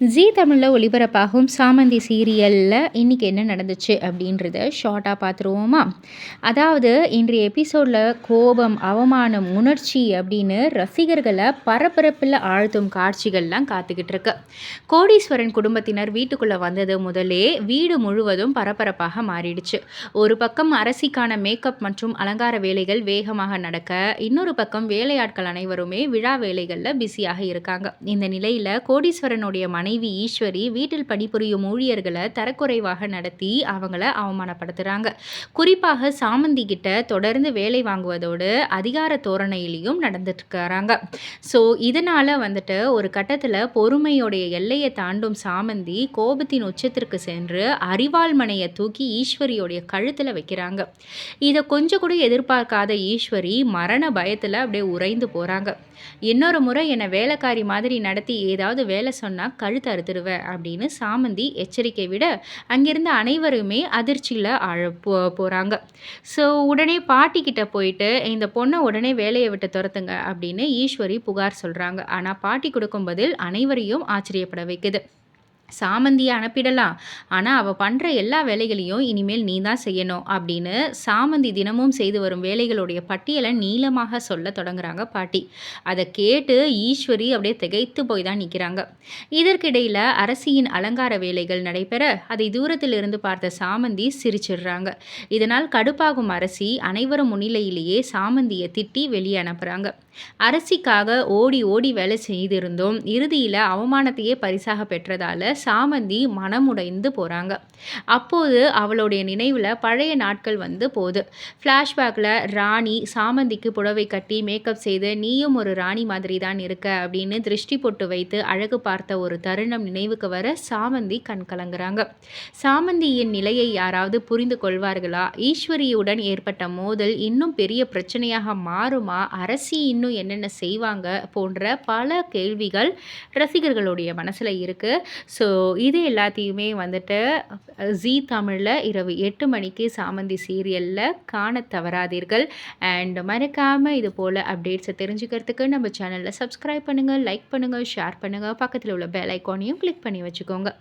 ஜீ தமிழ்ல ஒளிபரப்பாகும் சாமந்தி சீரியல்ல இன்னைக்கு என்ன நடந்துச்சு அப்படின்றத ஷார்ட்டா பார்த்துருவோமா? அதாவது இன்றைய எபிசோட்ல கோபம், அவமானம், உணர்ச்சி அப்படின்னு ரசிகர்கள பரபரப்புல ஆழ்த்தும் காட்சிகள்லாம் காத்துக்கிட்டு இருக்கு. கோடீஸ்வரன் குடும்பத்தினர் வீட்டுக்குள்ள வந்தது முதலே வீடு முழுவதும் பரபரப்பாக மாறிடுச்சு. ஒரு பக்கம் அரசிக்கான மேக்கப் மற்றும் அலங்கார வேலைகள் வேகமாக நடக்க, இன்னொரு பக்கம் வேலையாட்கள் அனைவருமே விழா வேலைகள்ல பிஸியாக இருக்காங்க. இந்த நிலையில கோடீஸ்வரனுடைய மனைவி ஈஸ்வரி வீட்டில் பணிபுரியும் ஊழியர்களை தரக்குறைவாக நடத்தி அவங்கள அவமானப்படுத்துறாங்க. குறிப்பாக சாமந்தி கிட்ட தொடர்ந்து வேலை வாங்குவதோடு அதிகார தோரணையிலையும் நடந்துட்டு இருக்காங்க. ஸோ இதனால வந்துட்டு ஒரு கட்டத்தில் பொறுமையோடைய எல்லையை தாண்டும் சாமந்தி கோபத்தின் உச்சத்திற்கு சென்று அரிவாள் மனையை தூக்கி ஈஸ்வரியோடைய கழுத்தில் வைக்கிறாங்க. இதை கொஞ்சம் கூட எதிர்பார்க்காத ஈஸ்வரி மரண பயத்தில் அப்படியே உறைந்து போகிறாங்க. இன்னொரு முறை என்னை வேலைக்காரி மாதிரி நடத்தி ஏதாவது வேலை சொன்னால் கழுத்து அறுத்துடுவேன் அப்படின்னு சாமந்தி எச்சரிக்கை விட அங்கிருந்த அனைவருமே அதிர்ச்சியில் போகிறாங்க. ஸோ உடனே பாட்டி கிட்ட போயிட்டு இந்த பொண்ணை உடனே வேலையை விட்டு துரத்துங்க அப்படின்னு ஈஸ்வரி புகார் சொல்கிறாங்க. ஆனால் பாட்டி கொடுக்கும் பதில் அனைவரையும் ஆச்சரியப்பட வைக்குது. சாமந்தியை அனுப்பிடலாம், ஆனால் அவள் பண்ணுற எல்லா வேலைகளையும் இனிமேல் நீ தான் செய்யணும் அப்படின்னு சாமந்தி தினமும் செய்து வரும் வேலைகளுடைய பட்டியலை நீளமாக சொல்ல தொடங்குறாங்க பாட்டி. அதை கேட்டு ஈஸ்வரி அப்படியே திகைத்து போய் தான் நிற்கிறாங்க. இதற்கிடையில் அரசியின் அலங்கார வேலைகள் நடைபெற அதை தூரத்தில் இருந்து பார்த்த சாமந்தி சிரிச்சிடுறாங்க. இதனால் கடுப்பாகும் அரசி அனைவரும் முன்னிலையிலேயே சாமந்தியை திட்டி வெளியே அனுப்புகிறாங்க. அரசிக்காக ஓடி ஓடி வேலை செய்திருந்தோம், இறுதியில் அவமானத்தையே பரிசாக பெற்றதால சாமந்தி மனமுடைந்து போகிறாங்க. அப்போது அவளுடைய நினைவில் பழைய நாட்கள் வந்து போகுது. ஃப்ளாஷ்பேக்கில் ராணி சாமந்திக்கு புடவை கட்டி மேக்கப் செய்து நீயும் ஒரு ராணி மாதிரி தான் இருக்க அப்படின்னு திருஷ்டி போட்டு வைத்து அழகு பார்த்த ஒரு தருணம் நினைவுக்கு வர சாமந்தி கண் கலங்குறாங்க. சாமந்தியின் நிலையை யாராவது புரிந்து கொள்வார்களா? ஈஸ்வரியுடன் ஏற்பட்ட மோதல் இன்னும் பெரிய பிரச்சனையாக மாறுமா? அரசி இன்னும் என்னென்ன செய்வாங்க போன்ற பல கேள்விகள் ரசிகர்களுடைய மனசில் இருக்குது. ஸோ இது எல்லாத்தையுமே வந்துட்டு ஜீ தமிழில் இரவு 8 மணிக்கு சாமந்தி சீரியலில் காண தவறாதீர்கள். அண்ட் மறக்காமல் இது போல் அப்டேட்ஸை தெரிஞ்சுக்கிறதுக்கு நம்ம சேனலில் சப்ஸ்கிரைப் பண்ணுங்கள், லைக் பண்ணுங்கள், ஷேர் பண்ணுங்கள், பக்கத்தில் உள்ள பெல் ஐக்கானையும் கிளிக் பண்ணி வச்சுக்கோங்க.